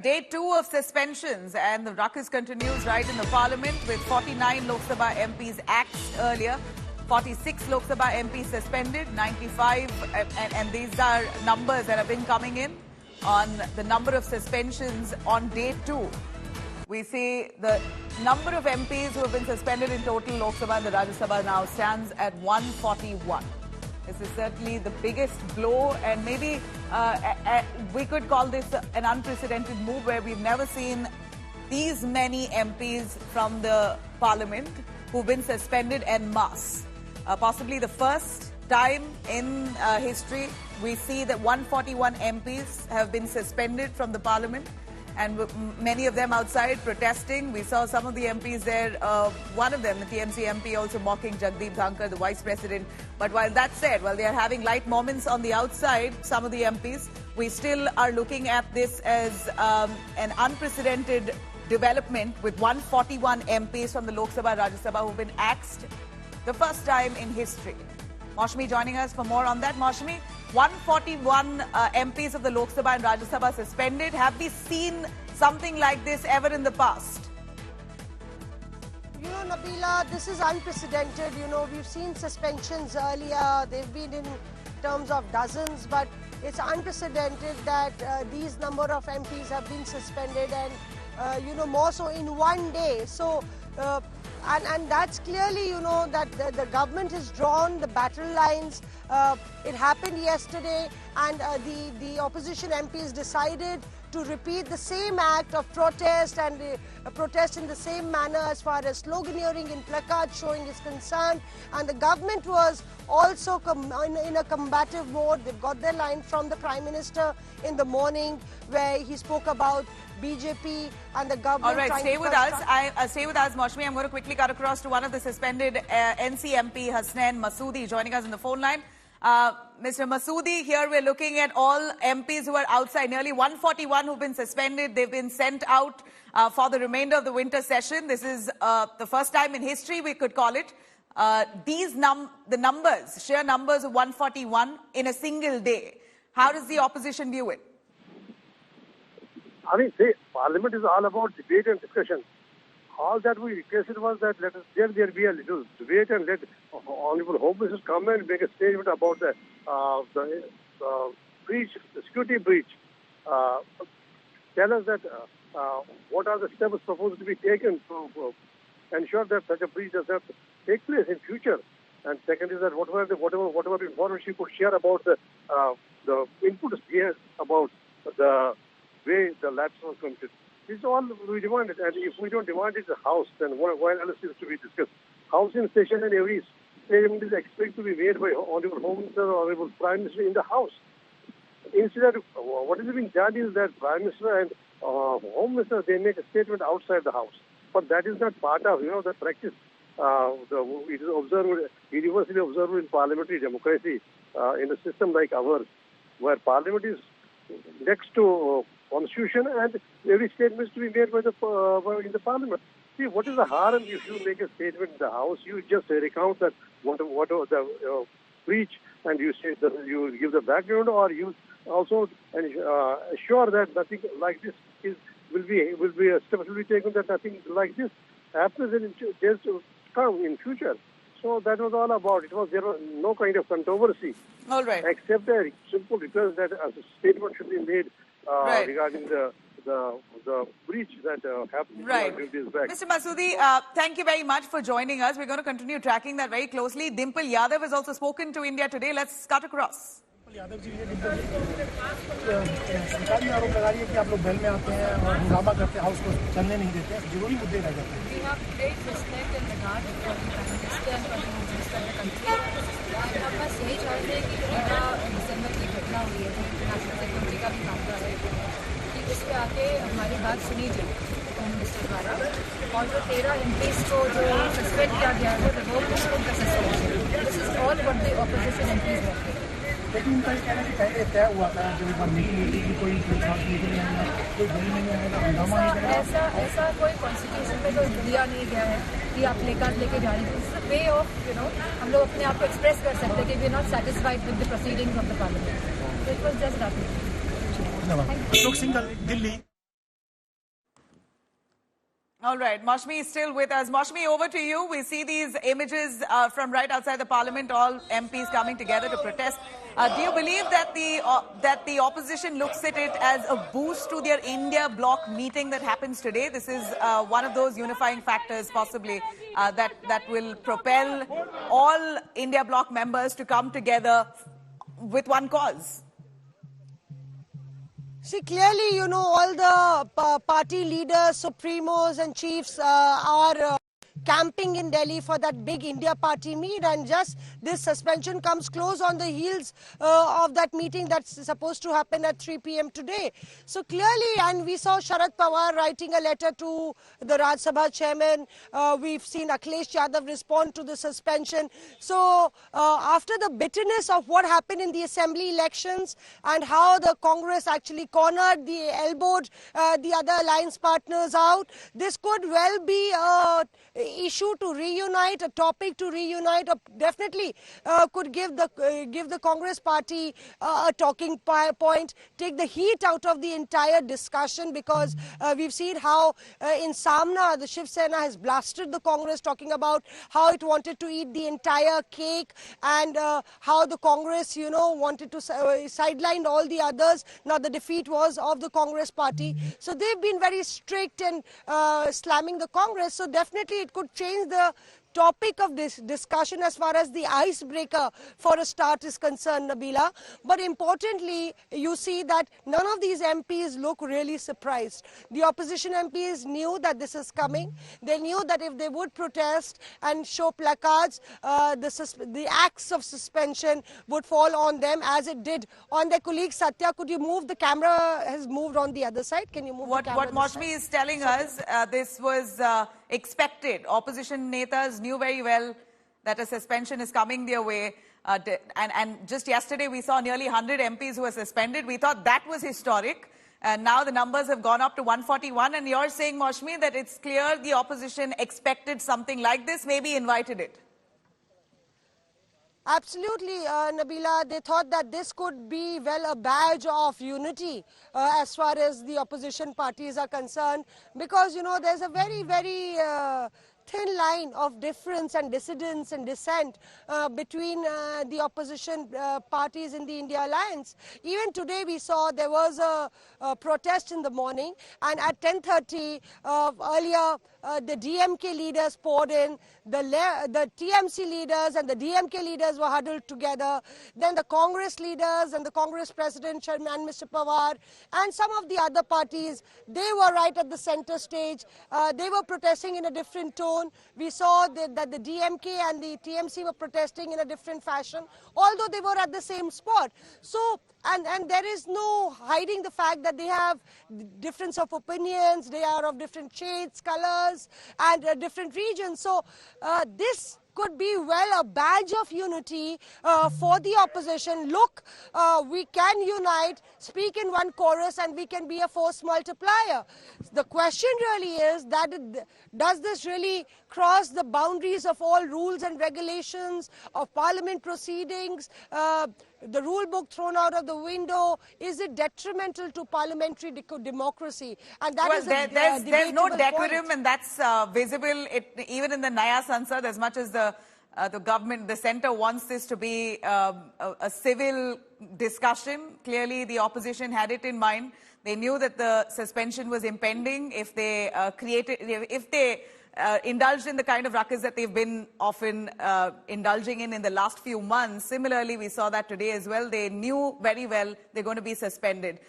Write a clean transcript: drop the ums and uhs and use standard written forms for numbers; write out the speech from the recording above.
Day 2 of suspensions, and the ruckus continues right in the parliament with 49 Lok Sabha MPs axed earlier, 46 Lok Sabha MPs suspended, 95, and these are numbers that have been coming in on the number of suspensions on day 2. We see the number of MPs who have been suspended in total Lok Sabha and the Rajya Sabha now stands at 141. This is certainly the biggest blow, and maybe we could call this an unprecedented move where we've never seen these many MPs from the parliament who've been suspended en masse. Possibly the first time in history we see that 141 MPs have been suspended from the parliament, and many of them outside protesting. We saw some of the MPs there, one of them, the TMC MP, also mocking Jagdeep Dhankar, the Vice President. But while that said, while they are having light moments on the outside, some of the MPs, we still are looking at this as an unprecedented development with 141 MPs from the Lok Sabha, Rajya Sabha who've been axed the first time in history. Maushmi joining us for more on that. Maushmi, 141 MPs of the Lok Sabha and Rajya Sabha suspended. Have we seen something like this ever in the past? You know, Nabila, this is unprecedented. You know, we've seen suspensions earlier. They've been in terms of dozens, but it's unprecedented that these number of MPs have been suspended, and, you know, more so in one day. So, and that's clearly, you know, that the government has drawn the battle lines. It happened yesterday, and the opposition MPs decided to repeat the same act of protest and protest in the same manner as far as sloganeering in placards showing is concerned. And the government was also in a combative mode. They've got their line from the Prime Minister in the morning where he spoke about BJP and the government. All right, stay with us. Stay with us, Maushmi. I'm going to quickly cut across to one of the suspended NC MP, Hasnain Masoodi, joining us on the phone line. Mr. Masoodi, here we're looking at all MPs who are outside, nearly 141 who've been suspended. They've been sent out for the remainder of the winter session. This is the first time in history, we could call it. The numbers, sheer numbers of 141 in a single day. How does the opposition view it? I mean, see, Parliament is all about debate and discussion. All that we requested was that there be a little debate and let Honorable Home Minister come and make a statement about the breach, the security breach. Tell us that what are the steps proposed to be taken to ensure that such a breach does not take place in future. And second is that whatever information you could share about the inputs here about the way the lapse was committed. This is all we demanded, and if we don't demand it in the House, then why else is to be discussed? House in session and every statement is expected to be made by Honorable Home Minister or Honorable Prime Minister in the House. Instead, what is being done is that Prime Minister and Home Minister, they make a statement outside the House. But that is not part of, you know, the practice. It is observed, universally observed in parliamentary democracy in a system like ours, where Parliament is next to Constitution, and every statement is to be made by in the Parliament. See, what is the harm if you make a statement in the House? You just recount that what the breach, and you say that you give the background, or you also assure that nothing like this will be a step will be taken, that nothing like this happens in days to come in future. So that was all about. There was no kind of controversy. All right. Except a simple request that a statement should be made regarding the breach that happened a few days back. Mr. Masoodi, thank you very much for joining us. We're going to continue tracking that very closely. Dimple Yadav has also spoken to India Today. Let's cut across. Yadav ji, सरकारी आरोप लगा रही है कि आप लोग bell में आते हैं और हंगामा करते हैं, हाउस को चलने नहीं देते हैं, जरूरी मुद्दे रह जाते हैं। We have great respect and regard for the Prime Minister and for the Home Minister of the country. हम बस यही चाहते हैं कि 13 दिसंबर की घटना हुई है, नेशनल सेक्रेटरी का भी मामला है, कि उस पर आके हमारी बात सुनी जाए होम मिनिस्टर द्वारा, और जो 13 MPs को जो सस्पेंड किया गया है वो रिवोक का suspension. This is all what the opposition MPs want. लेकिन उनका ये कहना है कि पहले तय हुआ था जो एक बार मीटिंग हुई थी कि कोई खास मीटिंग नहीं आएगा, कोई बिल नहीं आएगा, हंगामा नहीं करेगा। ऐसा कोई कॉन्स्टिट्यूशन में तो दिया नहीं गया है कि आप प्लेकार्ड लेके जा रहे हैं। It's way of, you know, हम लोग अपने आप को एक्सप्रेस कर सकते हैं कि we are not satisfied with the proceedings of the parliament. So it was just that. धन्यवाद। Ashok Singh, Delhi. All right, Mashmi is still with us. Mashmi, over to you. We see these images from right outside the parliament, all MPs coming together to protest. Do you believe that the opposition looks at it as a boost to their India bloc meeting that happens today? This is one of those unifying factors, possibly, that will propel all India bloc members to come together with one cause. See, clearly, you know, all the party leaders, supremos and chiefs are camping in Delhi for that big India party meet, and just this suspension comes close on the heels of that meeting that's supposed to happen at 3 p.m. today. So clearly, and we saw Sharad Pawar writing a letter to the Rajya Sabha chairman. We've seen Akhilesh Yadav respond to the suspension. So after the bitterness of what happened in the assembly elections and how the Congress actually cornered, elbowed the other alliance partners out, this could well be a issue to reunite, a topic to reunite, or definitely could give the Congress party a talking point, take the heat out of the entire discussion, because we've seen how in Samna the Shiv Sena has blasted the Congress, talking about how it wanted to eat the entire cake, and how the Congress, you know, wanted to sideline all the others. Now the defeat was of the Congress party. So they've been very strict and slamming the Congress. So definitely it could change the topic of this discussion as far as the icebreaker for a start is concerned, Nabila. But importantly, you see that none of these MPs look really surprised. The opposition MPs knew that this is coming. They knew that if they would protest and show placards, the acts of suspension would fall on them, as it did on their colleague Satya. Could you move? The camera has moved on the other side. Can you move the camera? What Mashmi is telling us, this was expected. Opposition netas knew very well that a suspension is coming their way. And just yesterday, we saw nearly 100 MPs who were suspended. We thought that was historic. And now the numbers have gone up to 141. And you're saying, Mashmi, that it's clear the opposition expected something like this, maybe invited it. Absolutely, Nabila. They thought that this could be, well, a badge of unity as far as the opposition parties are concerned, because, you know, there's a very, very thin line of difference and dissidence and dissent between the opposition parties in the India Alliance. Even today we saw there was a protest in the morning, and at 10:30 earlier the DMK leaders poured in, the TMC leaders and the DMK leaders were huddled together, then the Congress leaders and the Congress President Chairman Mr. Pawar and some of the other parties, they were right at the center stage. They were protesting in a different tone. We saw that the DMK and the TMC were protesting in a different fashion, although they were at the same spot. So, and there is no hiding the fact that they have difference of opinions, they are of different shades, colors, and different regions. So this could be, well, a badge of unity for the opposition. Look, we can unite, speak in one chorus, and we can be a force multiplier. The question really is that does this really cross the boundaries of all rules and regulations of parliament proceedings? The rule book thrown out of the window? Is it detrimental to parliamentary democracy? And that is there's no decorum point. And that's visible even in the Naya Sansad, as much as the government, the centre wants this to be a civil discussion. Clearly the opposition had it in mind. They knew that the suspension was impending if they indulged in the kind of ruckus that they've been often indulging in the last few months. Similarly, we saw that today as well. They knew very well they're going to be suspended.